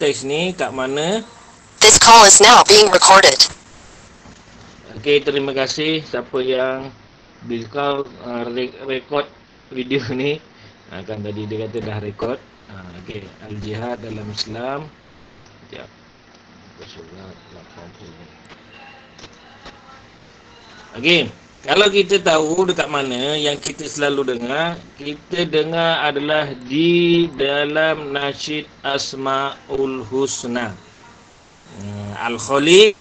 teks ni kat mana. This call is now being recorded. Okey, terima kasih siapa yang bilkau rekod video ni. Kan tadi dia kata dah rekod. Okey, al-jihad dalam Islam. Sekejap. Surat 80. Okey, kalau kita tahu dekat mana yang kita selalu dengar, kita dengar adalah di dalam nasyid Asmaul Husna. Al-Khaliq,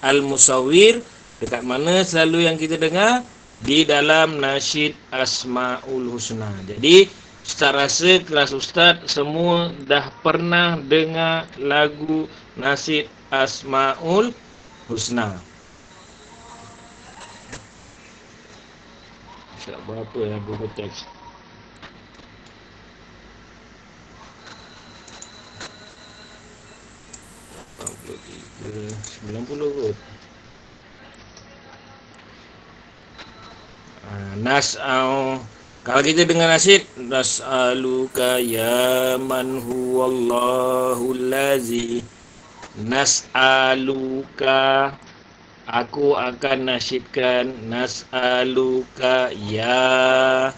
Al-Musawwir, dekat mana selalu yang kita dengar? Di dalam nasyid Asmaul Husna. Jadi, Ustaz rasa kelas Ustaz semua dah pernah dengar lagu nasyid Asmaul Husna. Tak berapa yang Google Text. $90 kot. Kalau kita dengar nasyid, nas'aluka ya man huwallahu allazi, nas'aluka, aku akan nasyidkan, nas'aluka ya,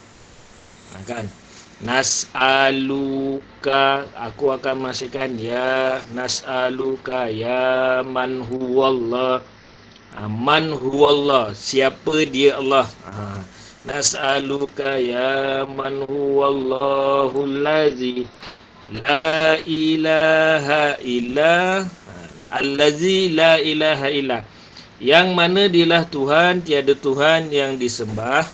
kan? Nas'aluka, aku akan nasyidkan ya, nas'aluka ya man huwallah. Man huwallah, siapa dia Allah. Nas'aluka ya man huwallahu allazi la ilaha illa, allazi la ilaha illa, yang mana dialah Tuhan, tiada Tuhan yang disembah,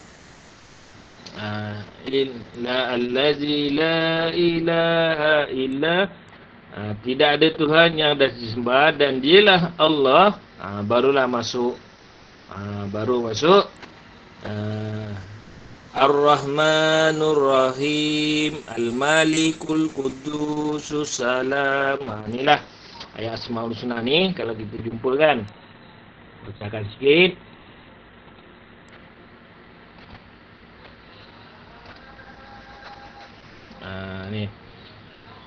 allazi la ilaha illa, tidak ada Tuhan yang dah disembah, dan dialah Allah. Barulah masuk, Ar-Rahmanur Rahim, Al-Malikul Qudusus Salam. Inilah ayat Asmaul Husna ni kalau kita jumpa kan. Bacakan sikit. Ni.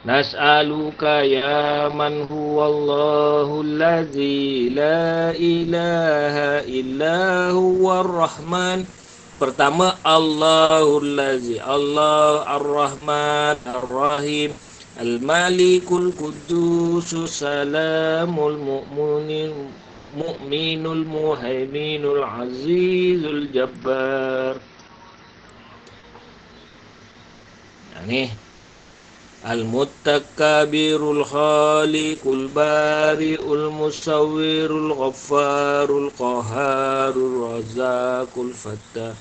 Nas'aluka ya man huwallahu allazi la ilaha illa huwar rahman. Pertama, Allahul Lazi, Allah Ar-Rahman Ar-Rahim, Al-Malikul Qudusus Salamul Mu'minul Muhaiminul Azizul Jabbar. Ini Al-Muttakabirul Khaliqul Bari'ul Musawwirul Ghaffarul Qaharul Razaqul Fattahul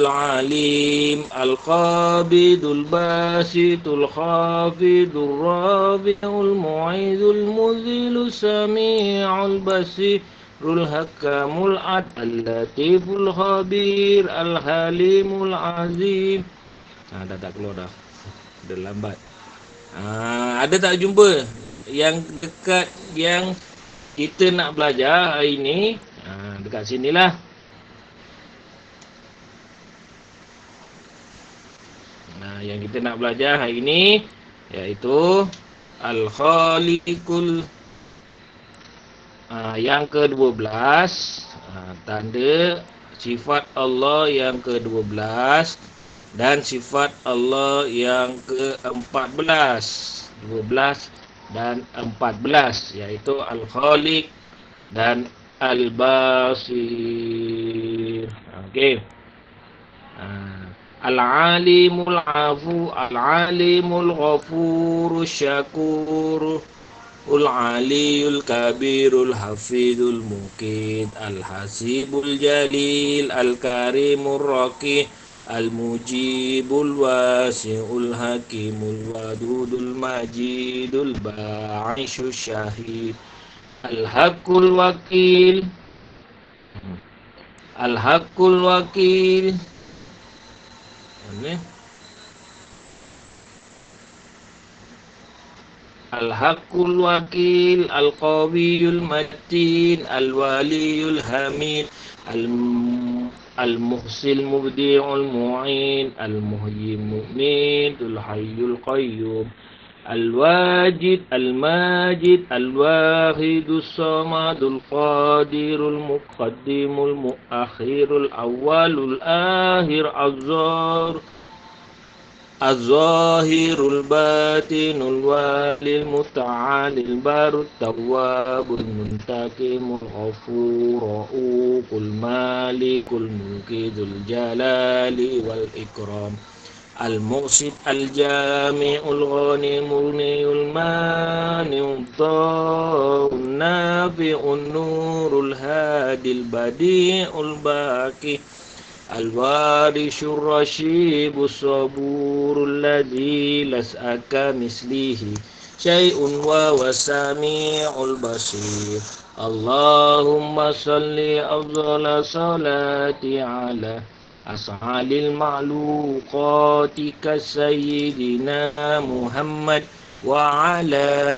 Alim Al-Qabidul Basitul Khafidul Rabi'ul Mu'izul Muzilul Sami'ul Basirul Hakamul Al-Latiful Khabir Al-Halimul Azim. Dah tak keluar dah. Dah lambat. Ada tak jumpa yang dekat yang kita nak belajar hari ni? Dekat sinilah. Yang kita nak belajar hari ni iaitu Al-Khaliqul, yang ke-12, tanda sifat Allah yang ke-12 dan sifat Allah yang ke-14, 12 dan 14, iaitu Al-Khaliq dan Al-Basir. Okey. Al-Alimul Afu, Al-Alimul Ghafurus Syakur, Al-Aliyul Kabirul Hafizul Muqit, Al-Hasibul Jalil, Al-Karimur Raqib, Al-Mujibul Wasi'ul Hakimul Wadudul Majidul Ba'isyul Syahid, Al-Haqqul Wakil, Al-Haqqul Wakil. Al-Haqqul Wakil, Al-Qawiyul Matin, Al-Waliyul Hamid, Al-Muhsil Mubdi'ul Mu'in, Al-Muhyi Mu'min, Al-Hayyul Qayyum, Al-Wajid, Al-Majid, Al-Wahidus Samadul Qadirul Muqaddimul Muakhirul Awwalul Akhir Az-Zahirul Batinul Walil Muta'alil Barut Tawwabul Muntakimul Ghafur Ra'uful Malikul Mulkidul Jalali wal Ikram Al-Muqsid Al-Jami'ul Ghanimul Niyul Mani'ul Ta'un Nafi'un Nurul Hadil Badi'ul Baqi Al-Warishur Rashibus Saburul Ladzi las'aka mislihi Syai'un wa wasami'ul basir Allahumma salli afdhala salati ala as'alil ma'luqatika sayyidina Muhammad wa ala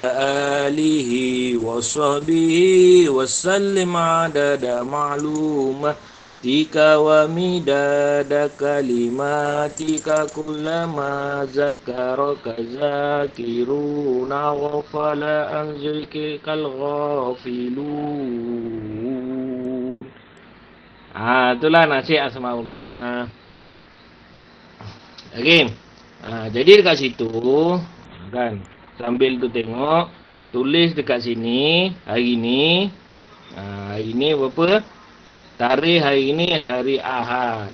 alihi wa sahbihi wa sallim adada ma'lumatika wa midada kalimatika kullama zakaraka zakiruna wa fala an zikrikal ghafilun. Itulah nasihat Asmaul. Okey. Jadi dekat situ kan sambil tu tengok, tulis dekat sini hari ni. Hari ni berapa? Tarikh hari ni hari Ahad.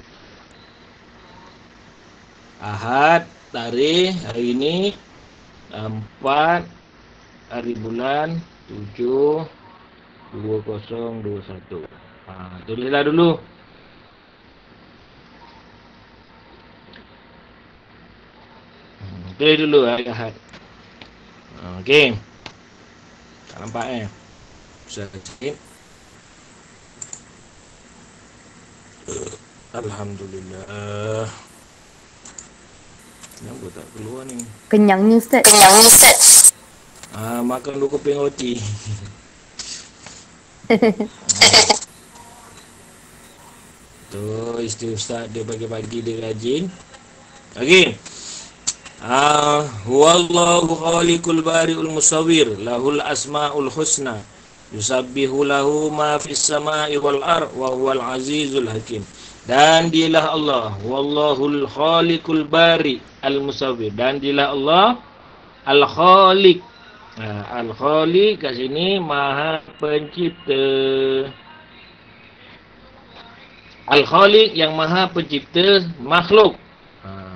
Ahad, tarikh hari ni 4 hari bulan 7 2021. Tulislah dulu. Tulis dulu hari Ahad. Okey. Tak nampak Bisa kecil. Alhamdulillah. Kenapa tak keluar ni? Kenyangnya Ustaz. Makan 2 keping roti. Tu isteri Ustaz dia pagi-pagi dia rajin. Okey. Huwallahu khaliqul bari'ul musawwir lahul asmaul husna yusabbihu lahu ma fis sama'i wal ard wa huwal azizul hakim. Dan dialah Allah, wallahul khaliqul bari al musawwir. Dan dialah Allah al khaliq. Al khaliq kat sini maha pencipta. Al khaliq yang maha pencipta makhluk.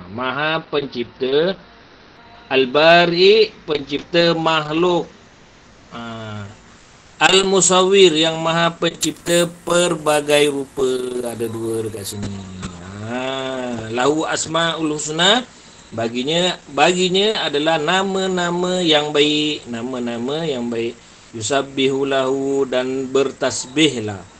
Maha pencipta. Al-Bari pencipta makhluk. Al-Musawwir yang maha pencipta pelbagai rupa. Ada 2 dekat sini. Lahu asmaul husna. Baginya adalah nama-nama yang baik. Nama-nama yang baik. Yusabbihu lahu dan bertasbihlah.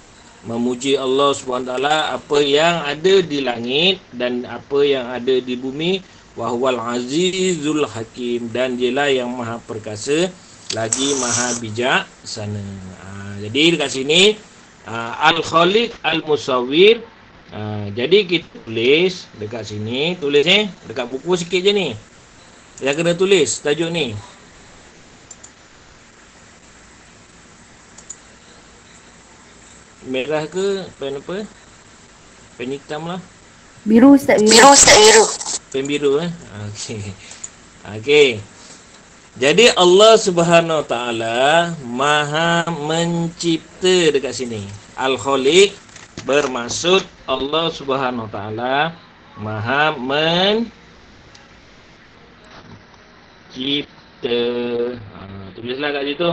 Memuji Allah SWT apa yang ada di langit dan apa yang ada di bumi. Wahwal azizul hakim. Dan dialah yang maha perkasa lagi maha bijaksana. Jadi dekat sini Al-Khaliq Al-Musawwir. Jadi kita tulis dekat sini. Tulis dekat buku sikit je ni. Yang kena tulis tajuk ni. Merah ke pen apa? Pen hitam lah. Biru Ustaz, biru. Pen biru Okey. Jadi Allah Subhanahu Wa Taala maha mencipta dekat sini. Al-Khaliq bermaksud Allah Subhanahu Wa Taala maha mencipta. Tulislah kat situ.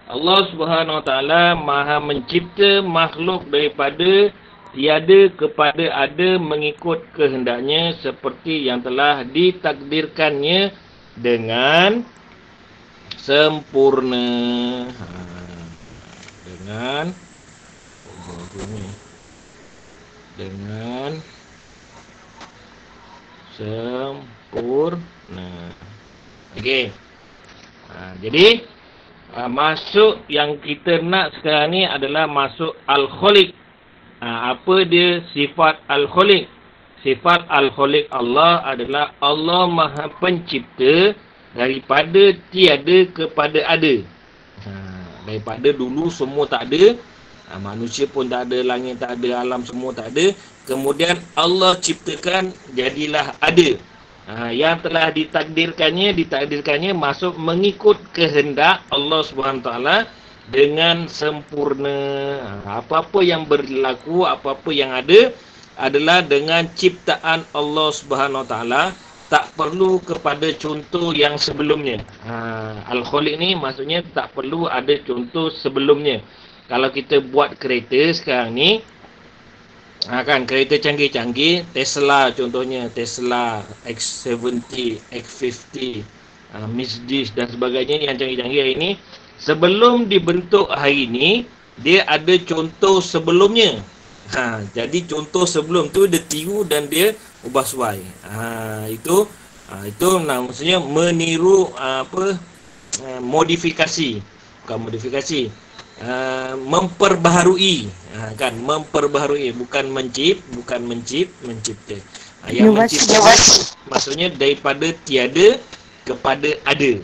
Allah Subhanahu Wa Taala maha mencipta makhluk daripada tiada kepada ada mengikut kehendaknya seperti yang telah ditakdirkannya dengan sempurna. Dengan sempurna. Okey. Jadi masuk yang kita nak sekarang ni adalah masuk Al-Khaliq. Apa dia sifat Al-Khaliq? Sifat Al-Khaliq Allah adalah Allah Maha Pencipta daripada tiada kepada ada. Daripada dulu semua tak ada, manusia pun tak ada, langit tak ada, alam semua tak ada. Kemudian Allah ciptakan, jadilah ada. Yang telah ditakdirkannya masuk mengikut kehendak Allah SWT dengan sempurna. Apa-apa yang berlaku, apa-apa yang ada adalah dengan ciptaan Allah SWT. Tak perlu kepada contoh yang sebelumnya. Al-Khaliq ni maksudnya tak perlu ada contoh sebelumnya. Kalau kita buat kereta sekarang ni, kan kereta canggih-canggih, Tesla contohnya, Tesla X70, X50, Mercedes dan sebagainya yang canggih-canggih hari ni, sebelum dibentuk hari ni, dia ada contoh sebelumnya. Jadi contoh sebelum tu dia tiru dan dia ubah suai. Itu maksudnya meniru modifikasi. Bukan modifikasi. Memperbaharui. Kan memperbaharui, bukan mencipta. Yang mencipta maksudnya daripada tiada kepada ada.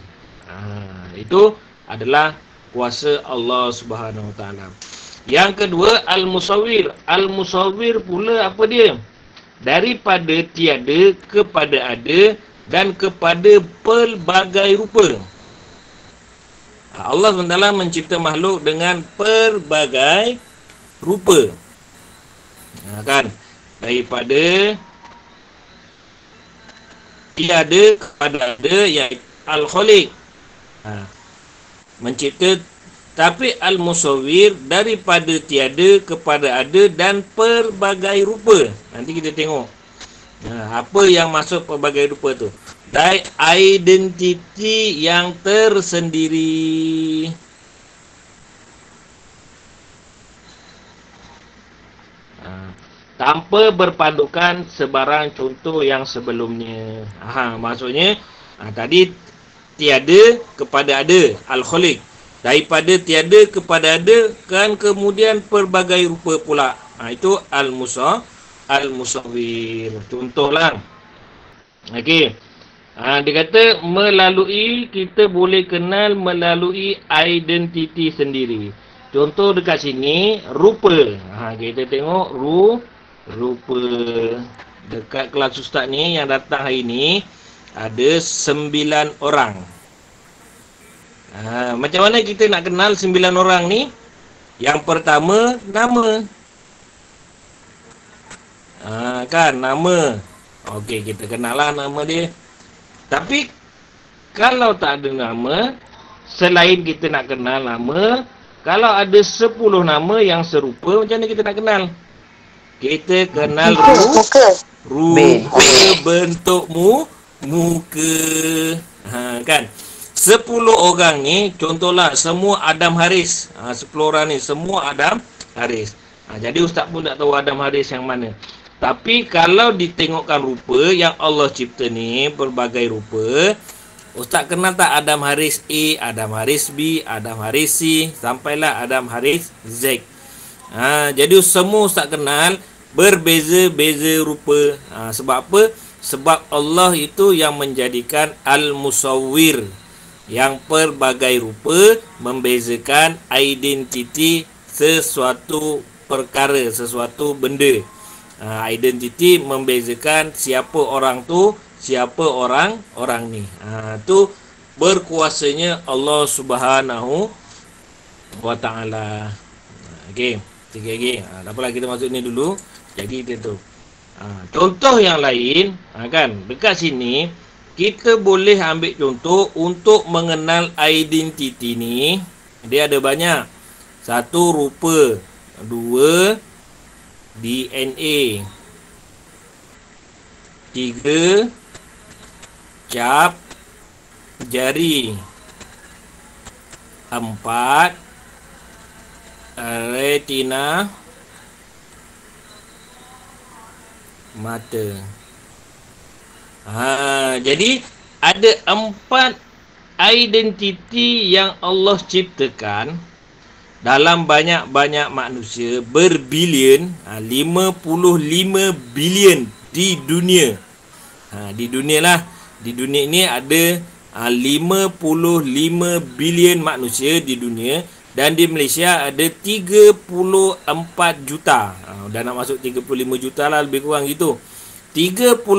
Itu adalah kuasa Allah Subhanahu Wa Taala. Yang kedua, Al-Musawwir. Al-Musawwir pula apa dia? Daripada tiada kepada ada dan kepada pelbagai rupa. Allah SWT mencipta makhluk dengan pelbagai rupa. Kan? Daripada tiada kepada ada, iaitu Al-Khaliq. Mencipta. Tapi Al-Musawwir daripada tiada kepada ada dan pelbagai rupa. Nanti kita tengok apa yang masuk pelbagai rupa tu. Dan identiti yang tersendiri. Tanpa berpandukan sebarang contoh yang sebelumnya. Maksudnya tadi tiada kepada ada, Al-Khaliq. Daripada tiada kepada ada, kan kemudian pelbagai rupa pula. Itu Al-Musawwir. Contohlah. Okey. Dia kata melalui, kita boleh kenal melalui identiti sendiri. Contoh dekat sini, rupa. Kita tengok rupa. Dekat kelas ustaz ni yang datang hari ni, ada 9 orang. Macam mana kita nak kenal 9 orang ni? Yang pertama, nama. Kan, nama. Okey, kita kenal lah nama dia. Tapi, kalau tak ada nama, selain kita nak kenal nama, kalau ada 10 nama yang serupa, macam mana kita nak kenal? Kita kenal rupa, bentuk muka. Kan? 10 orang ni, contohlah semua Adam Haris. 10 orang ni semua Adam Haris. Jadi ustaz pun tak tahu Adam Haris yang mana. Tapi kalau ditengokkan rupa yang Allah cipta ni, berbagai rupa, ustaz kenal tak Adam Haris A, Adam Haris B, Adam Haris C, sampailah Adam Haris Z. Jadi semua ustaz kenal berbeza-beza rupa. Sebab apa? Sebab Allah itu yang menjadikan Al-Musawwir, yang pelbagai rupa membezakan identiti sesuatu perkara, sesuatu benda. Identiti membezakan siapa orang tu, siapa orang ni. Tu berkuasanya Allah Subhanahu Wa Taala. Okey, sikit lagi. Tak apalah, kita masuk ni dulu. Jadi dia tu. Contoh yang lain, kan, dekat sini kita boleh ambil contoh untuk mengenal identiti ni. Dia ada banyak. 1 rupa, 2 DNA, 3 cap jari, 4 retina mata. Jadi ada 4 identiti yang Allah ciptakan dalam banyak-banyak manusia, berbilion, 55 bilion di dunia. Di dunia lah. Di dunia ini ada 55 bilion manusia di dunia, dan di Malaysia ada 34 juta. Dah nak masuk 35 juta lah, lebih kurang gitu. 34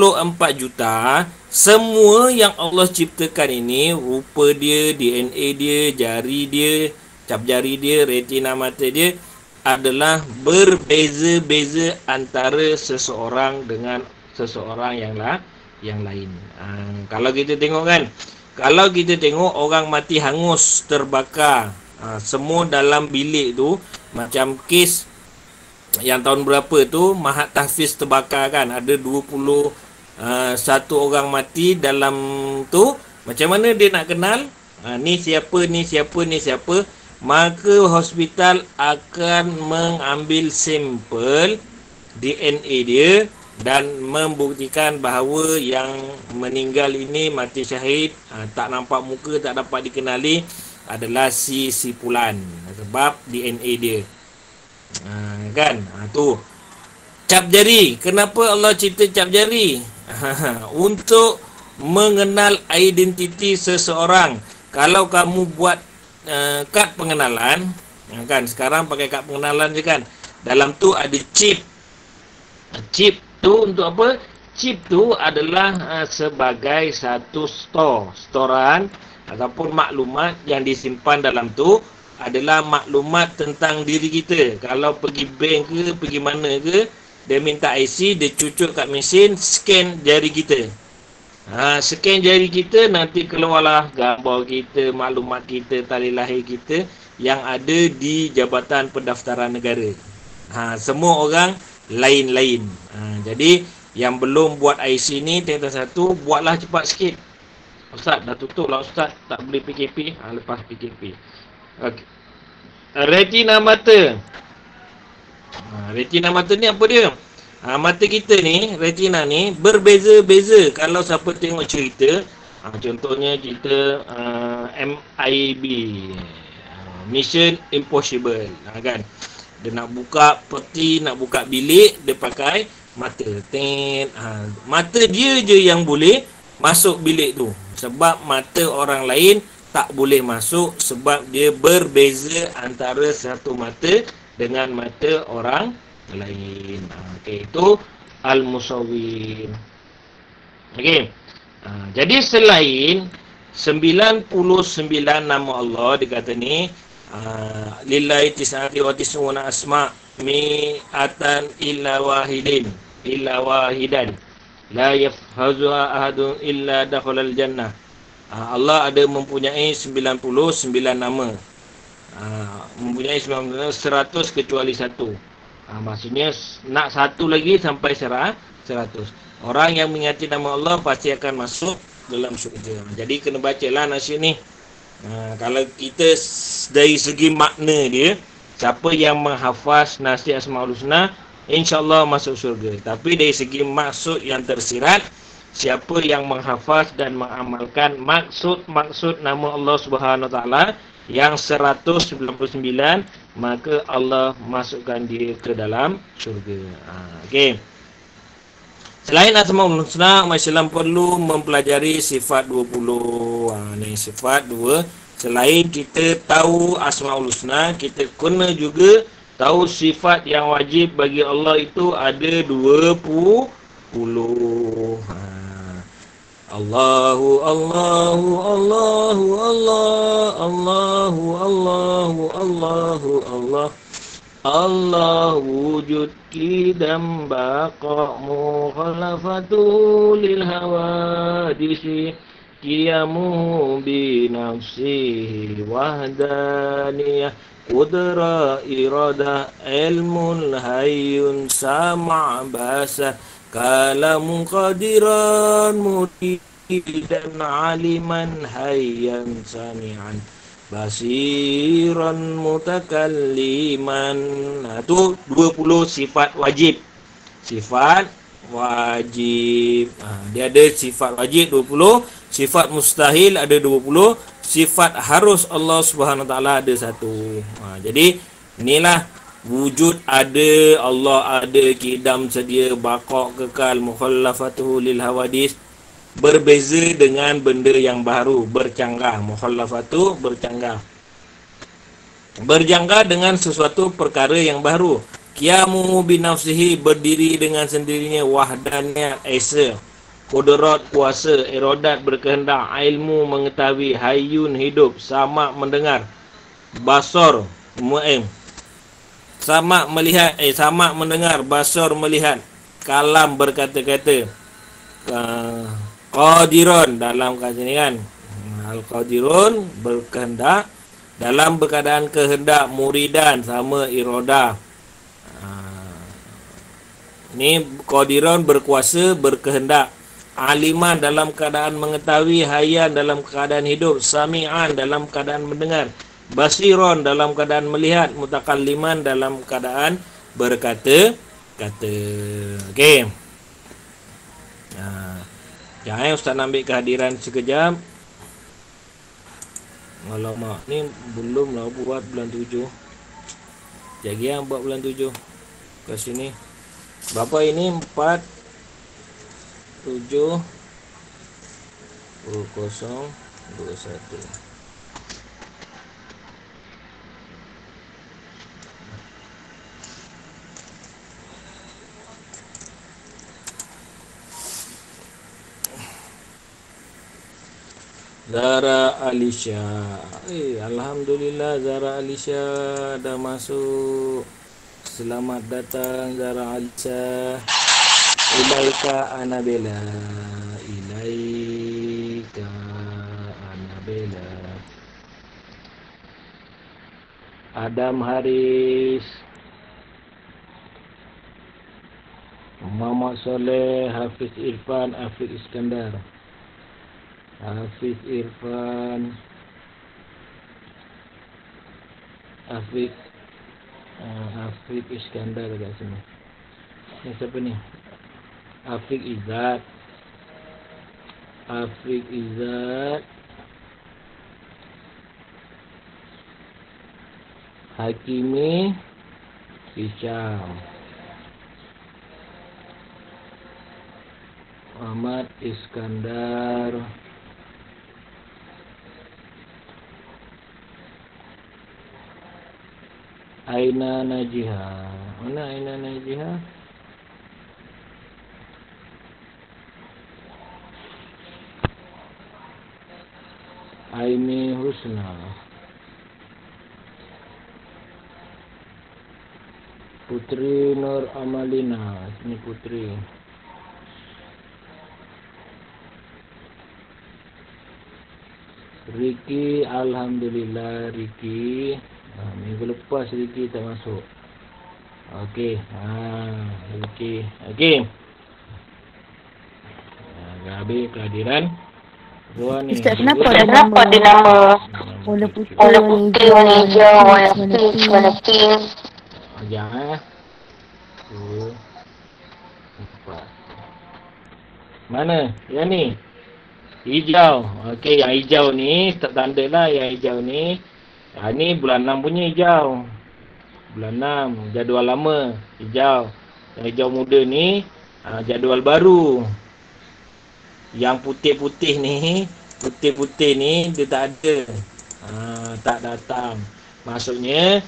juta. Semua yang Allah ciptakan ini, rupa dia, DNA dia, jari dia, cap jari dia, retina mata dia, adalah berbeza-beza antara seseorang dengan seseorang yang lain. Kalau kita tengok kan, kalau kita tengok orang mati hangus, terbakar, semua dalam bilik tu, macam kes yang tahun berapa tu, Mahat Tahfiz terbakar kan, ada 21 orang mati dalam tu. Macam mana dia nak kenal ni siapa, ni siapa, ni siapa? Maka hospital akan mengambil sampel DNA dia dan membuktikan bahawa yang meninggal ini mati syahid, tak nampak muka, tak dapat dikenali, adalah si Fulan sebab DNA dia. Kan? Tu cap jari. Kenapa Allah cipta cap jari? Untuk mengenal identiti seseorang. Kalau kamu buat kad pengenalan, kan sekarang pakai kad pengenalan je kan, dalam tu ada chip. Chip tu untuk apa? Chip tu adalah sebagai satu storan ataupun maklumat yang disimpan dalam tu adalah maklumat tentang diri kita. Kalau pergi bank ke, pergi mana ke, dia minta IC, dia cucuk kat mesin, scan jari kita. Scan jari kita, nanti keluarlah gambar kita, maklumat kita, tarikh lahir kita yang ada di Jabatan Pendaftaran Negara. Semua orang lain-lain. Jadi yang belum buat IC ni, tingkatan 1, buatlah cepat sikit. Ustaz, dah tutup lah Ustaz, tak boleh PKP. Lepas PKP. Okay. Retina mata. Retina mata ni apa dia? Mata kita ni, retina ni berbeza-beza. Kalau siapa tengok cerita, contohnya cerita MIB, Mission Impossible, kan? Dia nak buka peti, nak buka bilik, dia pakai mata. Mata dia je yang boleh masuk bilik tu. Sebab mata orang lain tak boleh masuk, sebab dia berbeza antara satu mata dengan mata orang lain. Okey, itu Al-Musawwir. Okey. Jadi selain 99 nama Allah, dikata ni lillahi tis'ati wa tis'una asma' mi'atan illa wahidan la yafhazuha ahadun illa dakhalal jannah. Allah ada mempunyai 99 nama. Mempunyai 100 kecuali satu. Maksudnya nak satu lagi sampai 100. Orang yang mengingati nama Allah pasti akan masuk dalam syurga. Jadi kena bacalah nasyid ni. Kalau kita dari segi makna dia, siapa yang menghafaz nasyid Asmaul Husna, insya-Allah masuk syurga. Tapi dari segi maksud yang tersirat, siapa yang menghafaz dan mengamalkan maksud nama Allah Subhanahu Wa Taala yang 199, maka Allah masukkan dia ke dalam syurga. Okey. Selain Asmaul Husna, umat Islam perlu mempelajari sifat 20. Ni sifat 2. Selain kita tahu Asmaul Husna, kita kena juga tahu sifat yang wajib bagi Allah itu ada 20. Allahu Allahu Allahu Allah Allahu Allahu Allahu Allah Allah wujud kidam baqa mukhalafatu lil hawadisi qiyamu bi nafsihi wahdaniyah qudra irada ilmun hayyun sama' basa kalamu qadiran mutidan aliman hayyan sami'an basiran mutakalliman. Itu 20 sifat wajib. Sifat wajib. Dia ada sifat wajib 20, sifat mustahil ada 20, sifat harus Allah Subhanahu Wa Taala ada 1. Jadi inilah wujud ada, Allah ada, kidam sedia, baqa kekal, mukhallafatuhu lil hawadis. berbeza dengan benda yang baru, bercanggah. Mukhallafatu bercanggah. Berjangka dengan sesuatu perkara yang baru. Qiyamu binafsihi, berdiri dengan sendirinya, wahdannya, esa. Qudrat, kuasa, iradat, berkehendak, ilmu, mengetahui, hayyun, hidup, sama, mendengar, basar, sama, melihat, sama, mendengar, basar, melihat, kalam, berkata-kata, qadirun, dalam kata ini kan, al-qadirun, berkehendak, dalam berkeadaan kehendak, muridan, sama, iradah. Ni qadirun, berkuasa, berkehendak. Aliman, dalam keadaan mengetahui. Hayyan, dalam keadaan hidup. Sami'an, dalam keadaan mendengar. Basiron, dalam keadaan melihat. Mutakalliman, dalam keadaan berkata kata. Okey. Jangan Ustaz nak ambil kehadiran sekejap. Alamak, ni belum lah buat bulan 7. Jadi yang buat bulan 7 ke sini. Berapa ini? 4 7 0 21. Zara Alisha. Alhamdulillah Zara Alisha dah masuk. Selamat datang Zara Alisha. Ilaika Anabela. Ilaika Anabela. Adam Haris. Muhammad Soleh, Hafiz Irfan, Afiq Iskandar. Hafiz Irfan, Afiq Iskandar dekat sini. Ni siapa ni? Afiq Izzat. Hakimi Hisham. Ahmad Iskandar. Aina Najiha. Mana Aina Najiha? Aini Husna. Putri Nur Amalina. Ini Putri. Riki, alhamdulillah Riki. Minggu lepas Riki tak masuk. Okey. Riki. Okey. Habis kehadiran dua ni. Ustaz, kenapa ada nama bola putih, warna hijau, warna pink, warna pink? Sekejap 2 4. Mana? Yang ni. Hijau. Okey, yang hijau ni tak tanda lah yang hijau ni. Ni bulan 6 punya hijau. Bulan 6, jadual lama hijau. Yang hijau muda ni jadual baru. Yang putih-putih ni dia tak ada. Tak datang. Maksudnya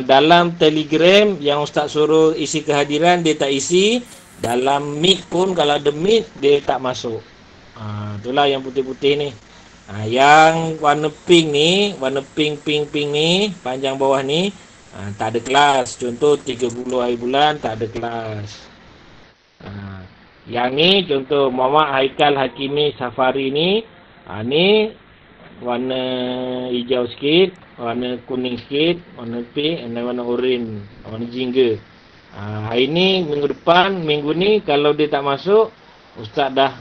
dalam Telegram yang Ustaz suruh isi kehadiran dia tak isi. Dalam Meet pun kalau ada Meet dia tak masuk. Itulah yang putih-putih ni. Yang warna pink ni, warna pink ni, panjang bawah ni, tak ada kelas. Contoh 30 hari bulan tak ada kelas. Yang ni contoh Muhammad Haikal Hakimi Safari ni, ni warna hijau sikit, warna kuning sikit, warna pink dan warna oren, warna jingga. Hari ni, minggu depan, minggu ni kalau dia tak masuk, Ustaz dah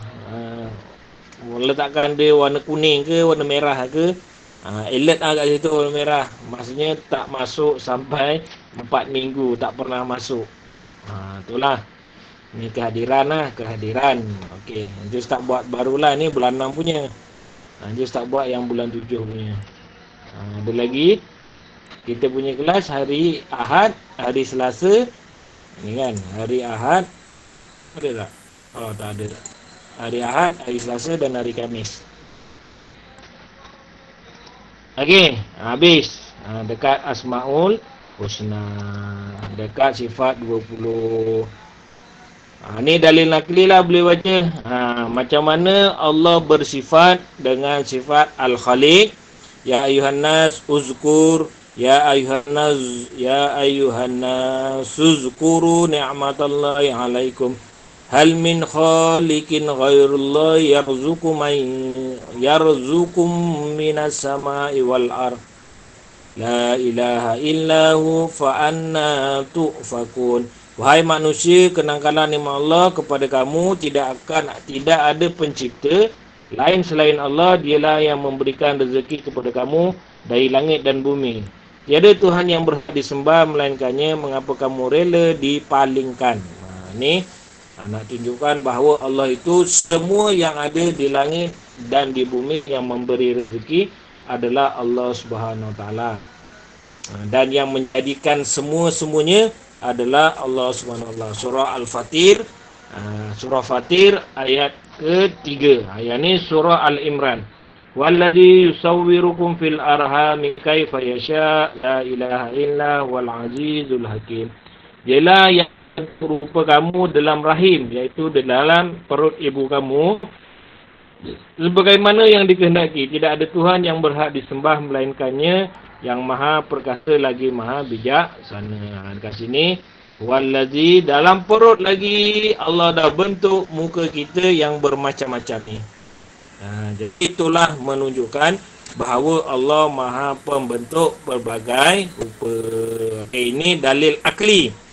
letakkan dia warna kuning ke warna merah ke, alert kat situ warna merah. Maksudnya tak masuk sampai 4 minggu, tak pernah masuk. Itulah. Ni kehadiran lah, kehadiran. Okey, nanti Ustaz buat barulah ni bulan 6 punya. Nanti Ustaz buat yang bulan 7 punya. Ada lagi kita punya kelas hari Ahad, hari Selasa. Ni kan, hari Ahad ada tak? Oh, tak ada tak. hari Ahad, hari Selasa dan hari Khamis. Okey, habis. Dekat Asmaul Husna, dekat sifat 20. Ni dalil nakli lah boleh baca. Macam mana Allah bersifat dengan sifat Al-Khaliq. Ya ayuhan nas uzkur, ya ayuhan nas uzkuru ni'matallahi alaikum. Hal min khaliqin ghairullahi yarzukum minas sama'i wal ardh. La ilaha illahu fa anna tu'fakun. Wahai manusia, kenangkanlah nikmat Allah kepada kamu, tidak ada pencipta lain selain Allah. Dialah yang memberikan rezeki kepada kamu dari langit dan bumi. Tiada Tuhan yang berhak disembah melainkannya, mengapa kamu rela dipalingkan. Ni nak tunjukkan bahawa Allah itu semua yang ada di langit dan di bumi, yang memberi rezeki adalah Allah Subhanahu Wa Taala. Dan yang menjadikan semua-semuanya adalah Allah Subhanahu Wa Taala. Surah Al-Fatir, surah Fatir ayat ke-3. Ayat ni surah Al-Imran. Wallazi yusawwirukum fil arhami kaifa yasha, la ilaha illa huwal azizul hakim. Dialah yang merupa kamu dalam rahim, iaitu dalam perut ibu kamu, sebagaimana yang dikehendaki. Tidak ada Tuhan yang berhak disembah melainkannya, yang maha perkasa lagi maha bijaksana. Dekat sini wallazi, dalam perut lagi Allah dah bentuk muka kita yang bermacam-macam ni. Jadi itulah menunjukkan bahawa Allah maha pembentuk berbagai rupa. Ini dalil akli.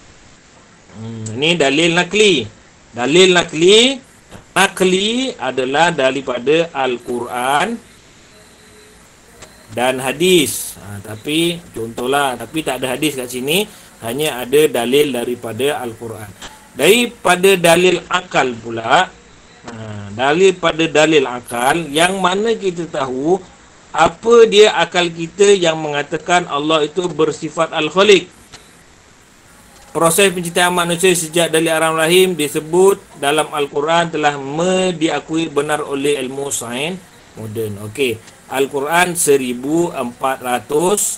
Ini dalil nakli. Dalil nakli adalah daripada Al-Quran dan hadis. Tapi contohlah, tapi tak ada hadis kat sini, hanya ada dalil daripada Al-Quran. Daripada dalil akal pula, daripada dalil akal, yang mana kita tahu apa dia akal kita yang mengatakan Allah itu bersifat Al-Khaliq. Proses penciptaan manusia sejak dari alam rahim disebut dalam Al-Quran telah diakui benar oleh ilmu sains moden. Okey, Al-Quran 1400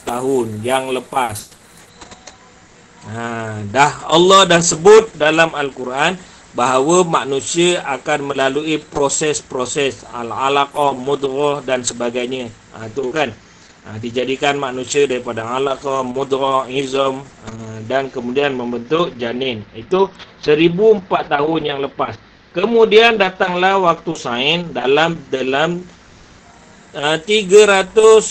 tahun yang lepas. Allah dah sebut dalam Al-Quran bahawa manusia akan melalui proses-proses al-alaqah, mudghah dan sebagainya. Itu kan. Dijadikan manusia daripada alaqah, mudghah, izam, dan kemudian membentuk janin. Itu 1004 tahun yang lepas. Kemudian datanglah waktu sains dalam 300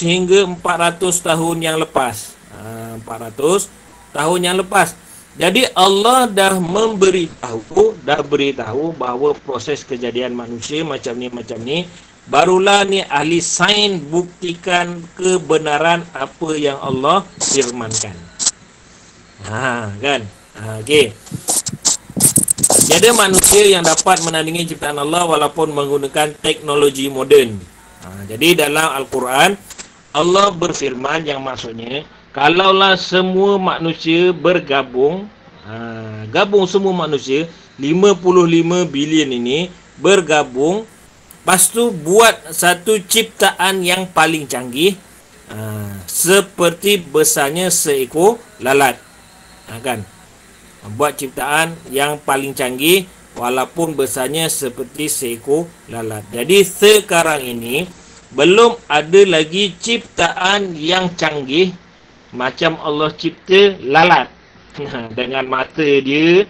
hingga 400 tahun yang lepas. 400 tahun yang lepas. Jadi Allah dah beritahu bahawa proses kejadian manusia macam ni. Barulah ni ahli sains buktikan kebenaran apa yang Allah firmankan. Kan? Okey. Jadi manusia yang dapat menandingi ciptaan Allah walaupun menggunakan teknologi moden. Jadi dalam Al-Quran Allah berfirman yang maksudnya, kalaulah semua manusia bergabung, gabung semua manusia 55 bilion ini bergabung, lepas tu buat satu ciptaan yang paling canggih, seperti besarnya seekor lalat. Kan? Buat ciptaan yang paling canggih walaupun besarnya seperti seekor lalat. Jadi sekarang ini belum ada lagi ciptaan yang canggih macam Allah cipta lalat dengan mata dia.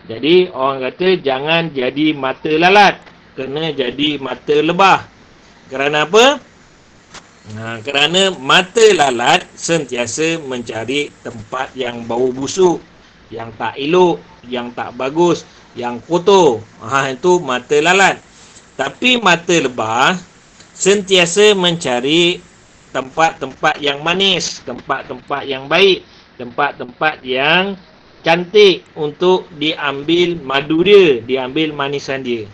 Jadi orang kata jangan jadi mata lalat, kena jadi mata lebah. Kerana apa? Kerana mata lalat sentiasa mencari tempat yang bau busuk, yang tak elok, yang tak bagus, yang kotor. Itu mata lalat. Tapi mata lebah sentiasa mencari tempat-tempat yang manis, tempat-tempat yang baik, tempat-tempat yang cantik untuk diambil madu dia, diambil manisan dia.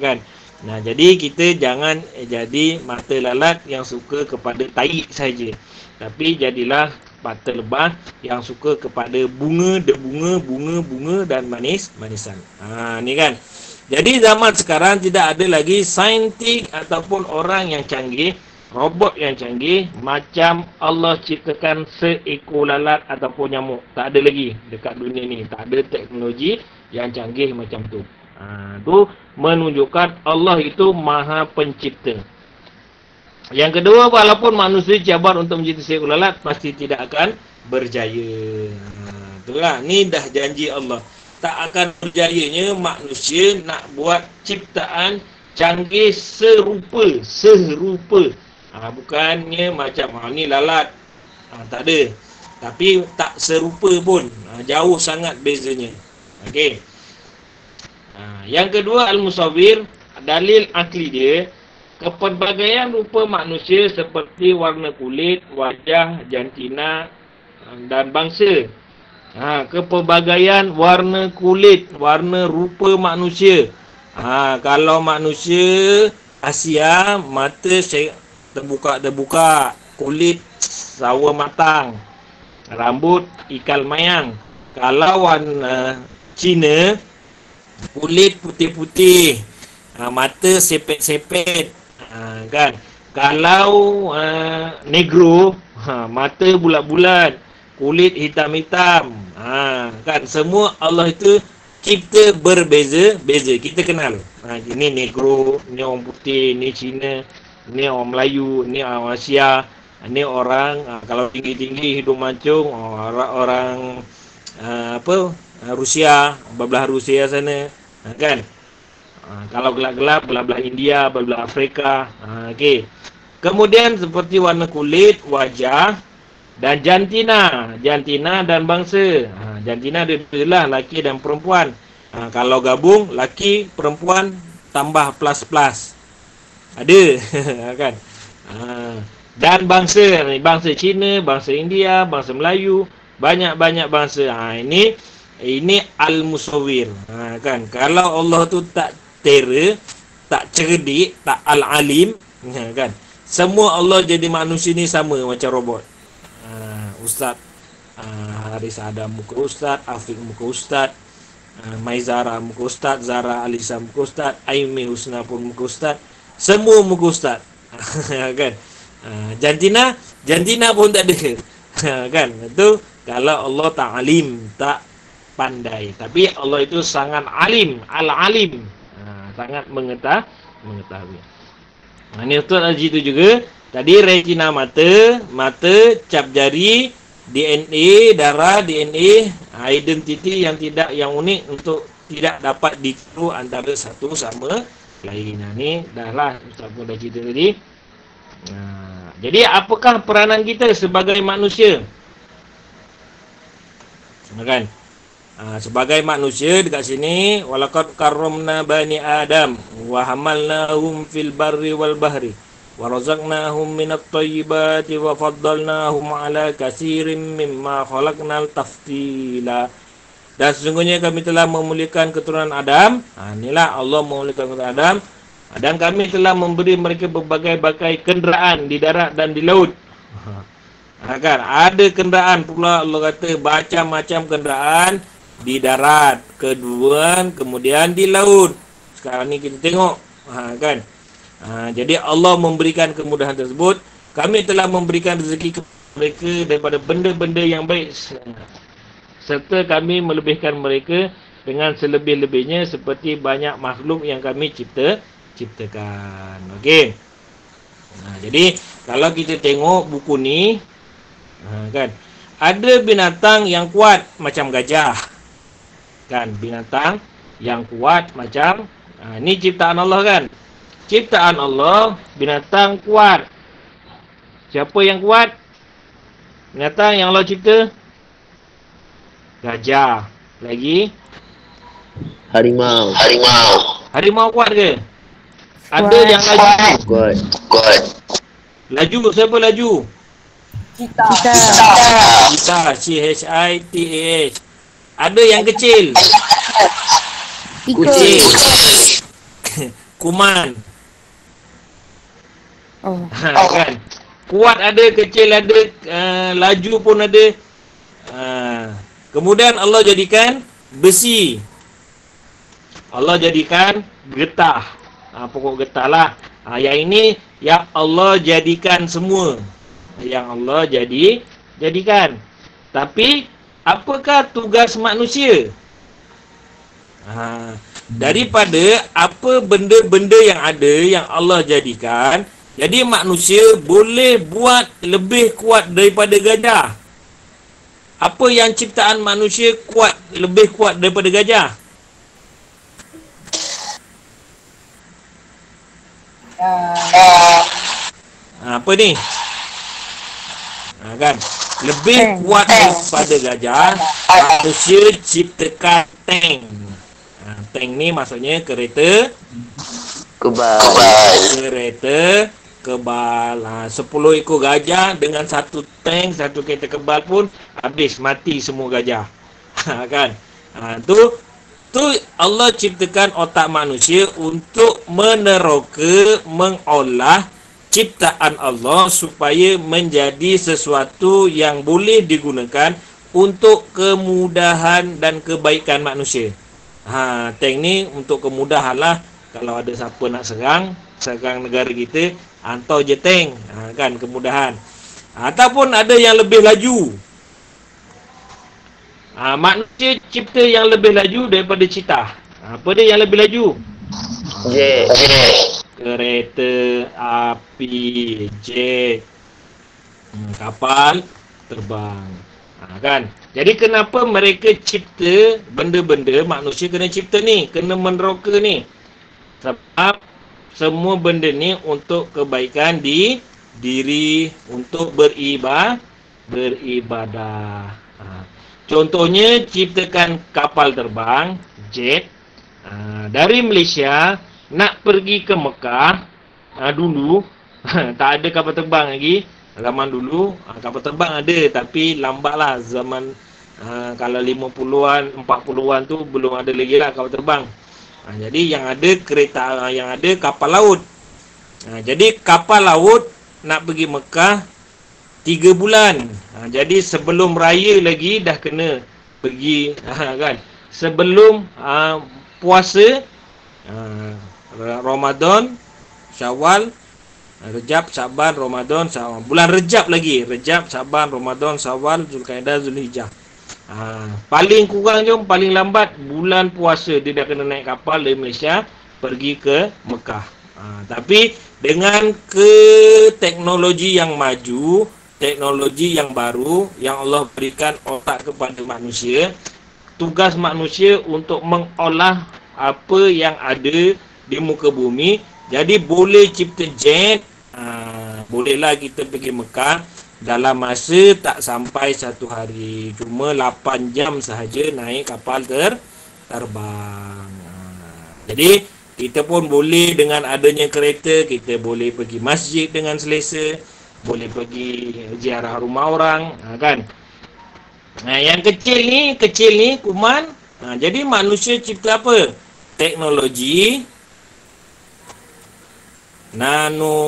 Kan? Jadi kita jangan jadi mata lalat yang suka kepada tahi saja. Tapi jadilah mata lebah yang suka kepada bunga dan manis-manisan. Ni kan. Jadi zaman sekarang tidak ada lagi saintik ataupun orang yang canggih, robot yang canggih macam Allah ciptakan seekor lalat ataupun nyamuk. Tak ada lagi dekat dunia ni. Tak ada teknologi yang canggih macam tu. Tu menunjukkan Allah itu Maha Pencipta. Yang kedua, walaupun manusia cabar untuk mencipta seekor lalat, pasti tidak akan berjaya. Itulah, ni dah janji Allah. Tak akan berjayanya manusia nak buat ciptaan canggih serupa. Bukannya macam ni lalat. Tak ada. Tapi tak serupa pun. Jauh sangat bezanya. Okey. Yang kedua, al-musawwir, dalil akli dia, kepelbagaian rupa manusia seperti warna kulit, wajah, jantina dan bangsa. Kepelbagaian warna kulit, warna rupa manusia. Kalau manusia Asia, mata terbuka, kulit sawo matang, rambut ikal mayang. Kalau warna Cina, kulit putih-putih, mata sepet-sepet, kan. Kalau negro, mata bulat-bulat, kulit hitam-hitam, kan. Semua Allah itu cipta berbeza-beza. Kita kenal. Ini negro, ni orang putih, ni Cina, ni orang Melayu, ni orang Asia, ni orang kalau tinggi-tinggi hidung mancung, orang Rusia, belah Rusia sana, kan. Kalau gelap-gelap, belah India, belah Afrika. Okey. Kemudian seperti warna kulit, wajah dan jantina dan bangsa. Jantina dia adalah laki dan perempuan. Kalau gabung laki perempuan tambah plus. Ada kan. Dan bangsa, bangsa Cina, bangsa India, bangsa Melayu, banyak-banyak bangsa. Ini al-musawwir. Kan. Kalau Allah tu tak tera, tak cerdik, tak al-alim, kan. Semua Allah jadi manusia ni sama macam robot. Ustaz Haris Adam muka Ustaz, Afiq muka Ustaz, Maizara muka Ustaz, Zara Alisa muka Ustaz, Aimi Husna pun muka Ustaz, semua muka Ustaz. Kan. Jantina pun tak ada. Kan. Itu kalau Allah tak alim, tak pandai. Tapi Allah itu sangat alim, al-alim, sangat mengetahui. Ini Ustaz Haji itu juga. Tadi retina mata, cap jari, DNA, darah, DNA, identiti yang unik untuk tidak dapat ditiru antara satu sama lain. Ni dahlah Ustaz pun dah cerita tadi. Jadi apakah peranan kita sebagai manusia? Kan? Sebagai manusia dekat sini, walaqad karramna bani Adam wa hamalnahum fil barri wal bahri wa razaqnahum minat thayyibati wa faddalnahum ala katsirin mimma khalaqnal tafdila. Dan sesungguhnya kami telah memuliakan keturunan Adam. Inilah Allah memuliakan keturunan Adam. Dan kami telah memberi mereka berbagai-bagai kenderaan di darat dan di laut. Kan? Ada kenderaan pula Allah kata macam-macam kenderaan di darat, kemudian di laut. Sekarang ni kita tengok, kan. Jadi Allah memberikan kemudahan tersebut. Kami telah memberikan rezeki kepada mereka daripada benda-benda yang baik, serta kami melebihkan mereka dengan selebih-lebihnya seperti banyak makhluk yang kami ciptakan. Okey. Jadi kalau kita tengok buku ni, kan, ada binatang yang kuat macam gajah. Kan, binatang yang kuat macam ni ciptaan Allah, kan. Ciptaan Allah, binatang kuat. Siapa yang kuat? Binatang yang Allah cipta? Gajah. Lagi? Harimau. Harimau kuat ke? Ada yang laju. Kuat. Laju, siapa laju? Kita. CHITAH. Ada yang kecil. Kucing. Kuman. Kan. Kuat ada, kecil ada, laju pun ada. Kemudian Allah jadikan besi. Allah jadikan getah. Pokok getah lah. Yang ini yang Allah jadikan semua. Yang Allah jadikan. Tapi apakah tugas manusia? Daripada apa benda-benda yang ada yang Allah jadikan, jadi manusia boleh buat lebih kuat daripada gajah. Apa yang ciptaan manusia lebih kuat daripada gajah? Apa ni? Kan? Lebih kuat daripada gajah, manusia ciptakan tank. Tank ni maksudnya kereta Kebal. Kereta kebal. 10 ekor gajah dengan satu tank, satu kereta kebal pun habis, mati semua gajah. Kan? Tu Allah ciptakan otak manusia untuk meneroka, mengolah ciptaan Allah supaya menjadi sesuatu yang boleh digunakan untuk kemudahan dan kebaikan manusia. Tank ni untuk kemudahan lah. Kalau ada siapa nak serang negara kita, hantar je tank. Kan, kemudahan. Ataupun ada yang lebih laju. Manusia cipta yang lebih laju daripada cheetah. Apa dia yang lebih laju? Jet. Kereta api, jet, kapal terbang. Kan? Jadi kenapa mereka cipta benda-benda, manusia kena cipta ni, kena meneroka ni? Sebab semua benda ni untuk kebaikan di diri, untuk beribadah. Contohnya ciptakan kapal terbang, jet. Dari Malaysia nak pergi ke Mekah, dulu tak ada kapal terbang lagi. Zaman dulu kapal terbang ada, tapi lambatlah zaman kalau 50-an, 40-an tu belum ada lagi lah kapal terbang. Jadi yang ada kereta, yang ada kapal laut. Jadi kapal laut nak pergi Mekah 3 bulan. Jadi sebelum raya lagi dah kena pergi, kan? Sebelum puasa, Ramadan, Syawal, Rejab, Syaban, Ramadan, Syawal. Bulan Rejab lagi. Rejab, Syaban, Ramadan, Syawal, Zulkaidah, Zulhijjah. Paling kurang jom, paling lambat bulan puasa dia dah kena naik kapal dari Malaysia pergi ke Mekah. Tapi dengan teknologi yang maju, teknologi yang baru yang Allah berikan otak kepada manusia, tugas manusia untuk mengolah apa yang ada di muka bumi. Jadi boleh cipta jet, bolehlah kita pergi Mekah dalam masa tak sampai 1 hari, cuma 8 jam sahaja naik kapal terbang. Jadi kita pun boleh dengan adanya kereta, kita boleh pergi masjid dengan selesa, boleh pergi ziarah rumah orang, kan? Yang kecil ni kuman. Jadi manusia cipta apa? Teknologi nano.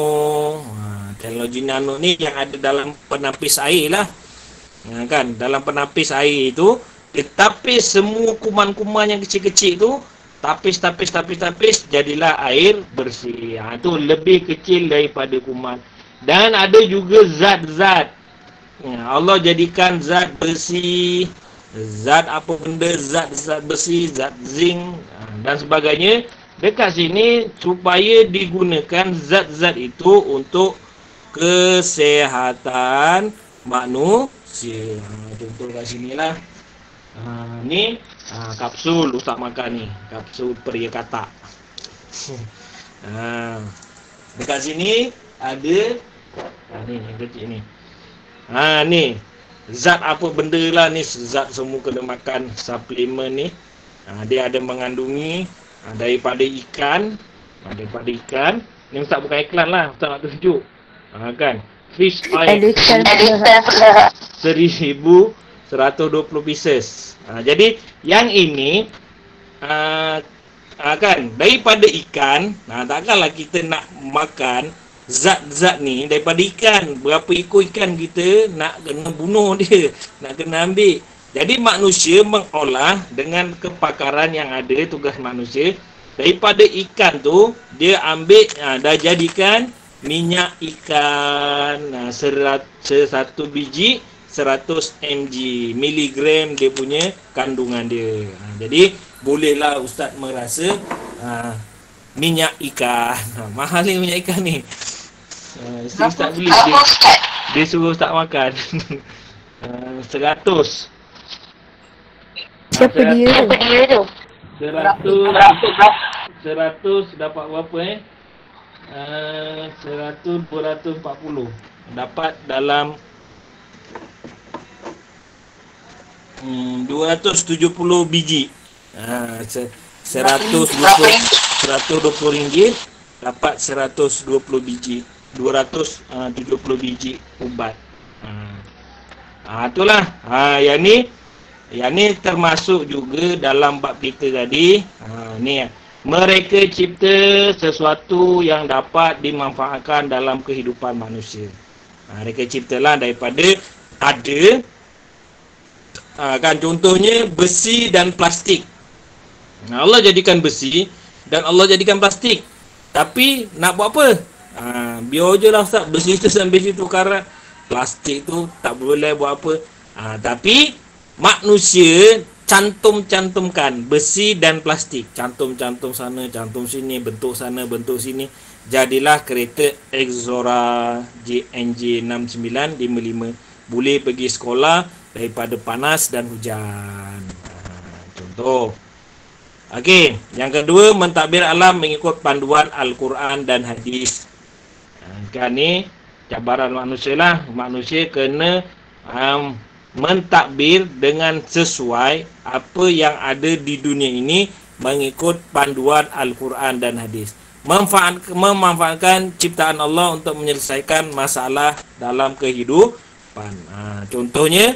Teknologi nano ni yang ada dalam penapis air lah. Kan? Dalam penapis air itu, ditapis semua kuman-kuman yang kecil-kecil tu, tapis, jadilah air bersih. Itu lebih kecil daripada kuman. Dan ada juga zat-zat. Allah jadikan zat besi, zat apa benda, zat besi, zat zinc dan sebagainya dekat sini supaya digunakan zat-zat itu untuk kesihatan manusia. Contoh kat sinilah. Ni kapsul ustaz makan ni, kapsul pria katak. Dekat sini ada ni yang kecil ni. Ni zat apa benda lah ni, zat semua kena makan suplemen ni. Dia ada mengandungi daripada ikan. Ni ustaz bukan iklan lah, ustaz nak tunjuk. Kan? Fish oil 1120 pieces. Jadi yang ini kan daripada ikan. Takkanlah kita nak makan zat-zat ni daripada ikan. Berapa ekor ikan kita nak kena bunuh dia, nak kena ambil. Jadi manusia mengolah dengan kepakaran yang ada, tugas manusia. Daripada ikan tu, dia ambil, dah jadikan minyak ikan, satu biji 100 mg, miligram dia punya kandungan dia. Jadi bolehlah Ustaz merasa minyak ikan. Mahal ni minyak ikan ni. Isteri Ustaz beli, dia suruh Ustaz makan. 100. Siapa dia? Siapa dia tu? 100 dapat berapa 100, 240. Dapat dalam 270 biji. 120 ringgit dapat 120 biji. 270 biji ubat. Itulah. Yang ni termasuk juga dalam bab kita tadi. Ni mereka cipta sesuatu yang dapat dimanfaatkan dalam kehidupan manusia. Mereka ciptalah daripada ada, kan contohnya besi dan plastik. Allah jadikan besi dan Allah jadikan plastik. Tapi nak buat apa? Biar je lah Ustaz, besi tu sambil situ karat, plastik tu tak boleh buat apa. Tapi manusia cantum-cantumkan besi dan plastik. Cantum-cantum sana, cantum sini, bentuk sana, bentuk sini. Jadilah kereta Exora JNJ 6955. Boleh pergi sekolah daripada panas dan hujan. Contoh. Okey, yang kedua, mentadbir alam mengikut panduan Al-Quran dan hadis. Kan ni cabaran manusia lah. Manusia kena mentadbir dengan sesuai apa yang ada di dunia ini mengikut panduan Al-Quran dan hadis. Memanfaatkan ciptaan Allah untuk menyelesaikan masalah dalam kehidupan. Contohnya,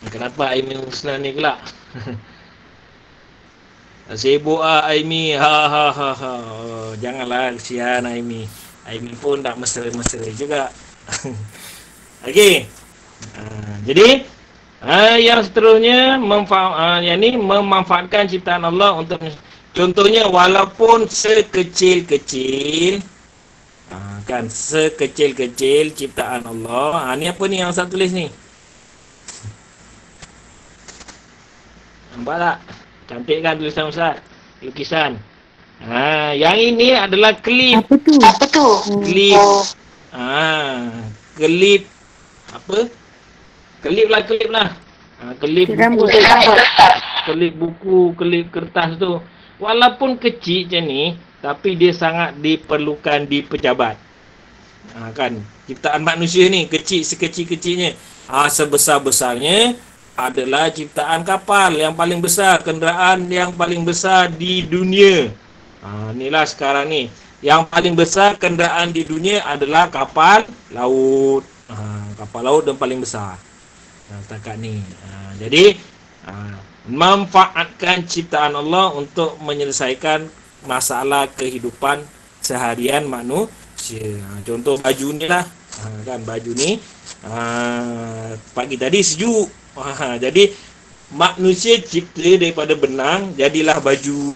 kenapa Aimi Husna ni kelak? Sibuk Aimi, janganlah, kesian Aimi. Aimi pun tak mesra-mesra juga. Okey. Jadi yang seterusnya yang ni memanfaatkan ciptaan Allah untuk, contohnya walaupun sekecil-kecil, kan sekecil-kecil ciptaan Allah. Ni apa ni yang saya tulis ni? Nampak tak? Cantik kan tulisan Ustaz? Lukisan. Yang ini adalah klip. Apa tu? Klip. Klip apa? Klip lah. Klip Rambut. buku. Klip buku, klip kertas tu. Walaupun kecil macam ni, tapi dia sangat diperlukan di pejabat. Kan? Ciptaan manusia ni kecil, sekecil-kecilnya. Sebesar-besarnya adalah ciptaan kapal yang paling besar, kenderaan yang paling besar di dunia. Inilah sekarang ni. Yang paling besar kenderaan di dunia adalah kapal laut. Kapal laut yang paling besar setakat ni. Jadi manfaatkan ciptaan Allah untuk menyelesaikan masalah kehidupan seharian manusia. Contoh baju ni lah. Kan baju ni pagi tadi sejuk. Jadi manusia cipta daripada benang, jadilah baju.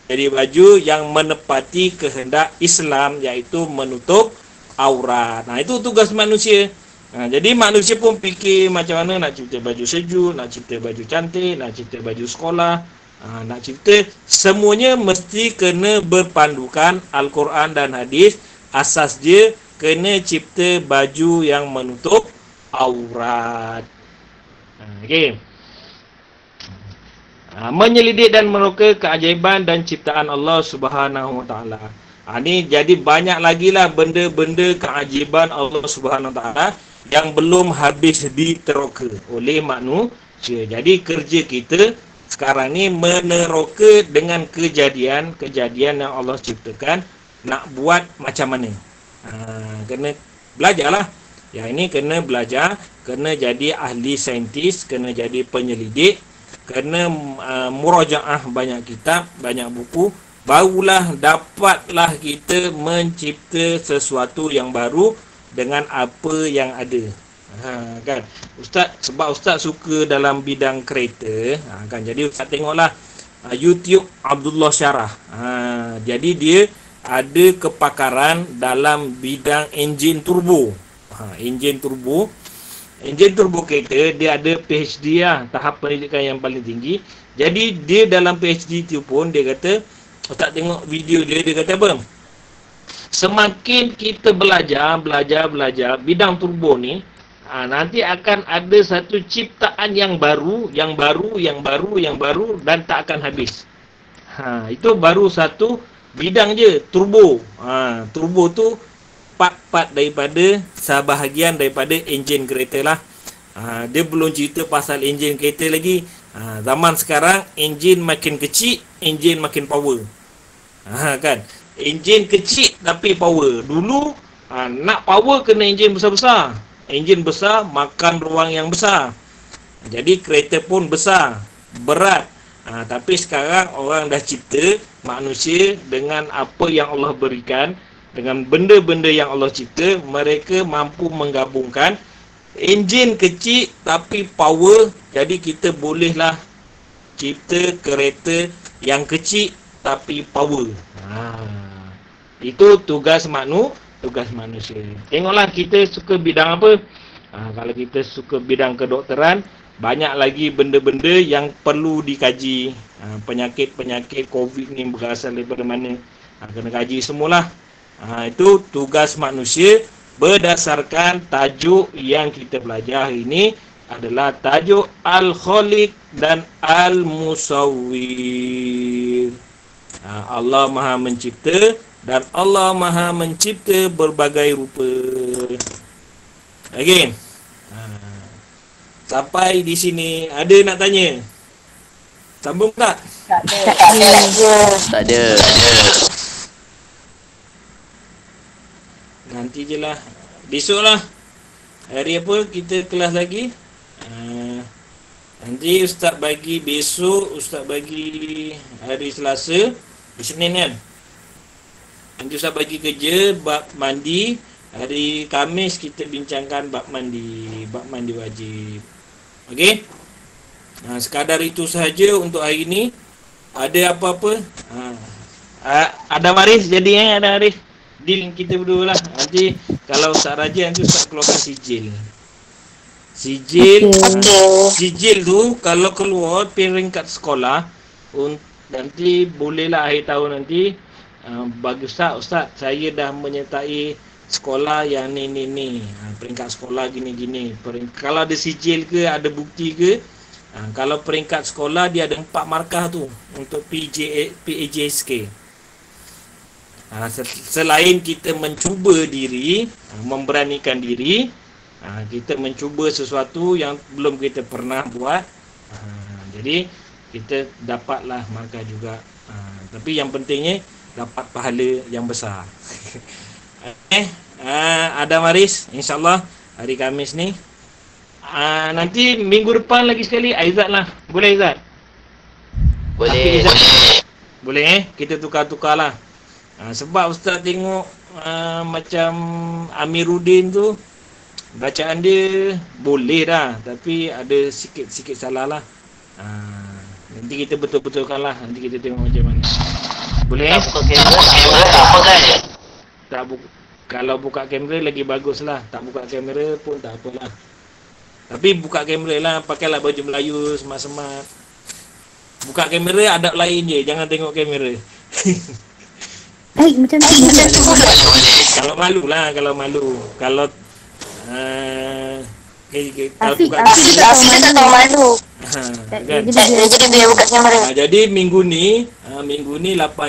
Jadi baju yang menepati kehendak Islam, iaitu menutup aurat. Itu tugas manusia. Jadi manusia pun fikir macam mana nak cipta baju sejuk, nak cipta baju cantik, nak cipta baju sekolah, nak cipta, semuanya mesti kena berpandukan Al-Quran dan hadis. Asas dia kena cipta baju yang menutup aurat. Okey. Menyelidik dan meroka keajaiban dan ciptaan Allah Subhanahu Wa Taala. Ni jadi banyak lagi lah benda-benda keajaiban Allah Subhanahu Wa Taala yang belum habis diteroka oleh manusia. Jadi kerja kita sekarang ni meneroka dengan kejadian yang Allah ciptakan, nak buat macam mana. Kena belajarlah. Yang ini kena belajar, kena jadi ahli saintis, kena jadi penyelidik, kena murajaah banyak kitab, banyak buku, barulah dapatlah kita mencipta sesuatu yang baru dengan apa yang ada. Kan Ustaz, sebab Ustaz suka dalam bidang kereta, kan jadi Ustaz tengoklah YouTube Abdullah Syarah. Jadi dia ada kepakaran dalam bidang enjin turbo. Enjin turbo kereta, dia ada PhD lah, tahap pendidikan yang paling tinggi. Jadi dia dalam PhD tu pun dia kata, Ustaz tengok video dia kata apa? Semakin kita belajar bidang turbo ni, nanti akan ada satu ciptaan yang baru dan tak akan habis. Itu baru satu bidang je, turbo. Turbo tu part-part daripada sebahagian daripada enjin kereta lah. Dia belum cerita pasal enjin kereta lagi. Zaman sekarang enjin makin kecil, enjin makin power. Kan? Enjin kecil tapi power. Dulu nak power kena enjin besar-besar. Enjin besar makan ruang yang besar. Jadi kereta pun besar, berat. Tapi sekarang orang dah cipta manusia dengan apa yang Allah berikan, dengan benda-benda yang Allah cipta, mereka mampu menggabungkan enjin kecil tapi power. Jadi kita bolehlah cipta kereta yang kecil tapi power. Itu tugas manusia. Tengoklah kita suka bidang apa. Kalau kita suka bidang kedokteran, banyak lagi benda-benda yang perlu dikaji. Penyakit-penyakit COVID ni berasal daripada mana, kena kaji semualah. Itu tugas manusia berdasarkan tajuk yang kita belajar hari ini adalah tajuk Al-Khaliq dan Al-Musawwir. Allah Maha Mencipta dan Allah Maha Mencipta berbagai rupa. Okey. Sampai di sini ada nak tanya? Sambung tak? Tak ada. Tak ada. Nanti je lah. Besok lah. Hari apa kita kelas lagi? Nanti Ustaz bagi besok, Ustaz bagi hari Selasa, Isnin kan? Nanti Ustaz bagi kerja bab mandi. Hari Khamis kita bincangkan bab mandi wajib. Okey? Sekadar itu sahaja untuk hari ini. Ada apa-apa? Ada Maris jadi ada Arif. Deal kita berdua lah. Nanti kalau Ustaz Raja nanti Ustaz keluarkan sijil. Sijil tu kalau keluar peringkat sekolah, nanti bolehlah akhir tahun nanti bagi Ustaz, saya dah menyertai sekolah yang ni. Peringkat sekolah gini. Kalau ada sijil ke, ada bukti ke, kalau peringkat sekolah dia ada 4 markah tu untuk PAJSK. Selain kita mencuba diri, memberanikan diri, kita mencuba sesuatu yang belum kita pernah buat. Jadi kita dapatlah markah juga. Tapi yang pentingnya dapat pahala yang besar. Ada Maris, insyaAllah hari Khamis ni. Nanti minggu depan lagi sekali Aizat lah. Boleh Aizat? Boleh. Boleh kita tukar-tukar lah. Sebab Ustaz tengok macam Amiruddin tu, bacaan dia boleh dah, tapi ada sikit-sikit salah lah. Nanti kita betul-betulkan lah. Nanti kita tengok macam mana. Boleh? Tak buka kamera tak apa kan? Kalau buka kamera lagi bagus lah. Tak buka kamera pun tak apalah. Tapi buka kamera lah. Pakailah baju Melayu semat-semat. Buka kamera adab lain je. Jangan tengok kamera. Macam tu. Kalau malu lah. Kalau malu. Kalau Afiq Dia tak tahu malu. Kan? Jadi dia buka kamera. Jadi minggu ni 8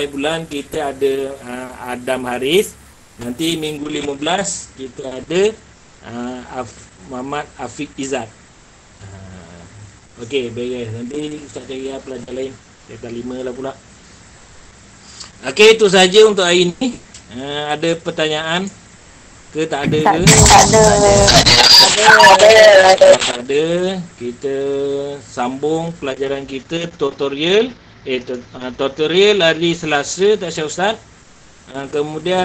bulan kita ada Adam Haris. Nanti minggu 15 kita ada Muhammad Afiq Izzat. Okey, beres. Nanti Ustaz cari pelajar lain. Kita 5 lah pula. Okey, itu saja untuk hari ini. Ada pertanyaan ke tak ada ke? Tak ada. Kita sambung pelajaran kita tutorial hari Selasa, tak silap Ustaz. Kemudian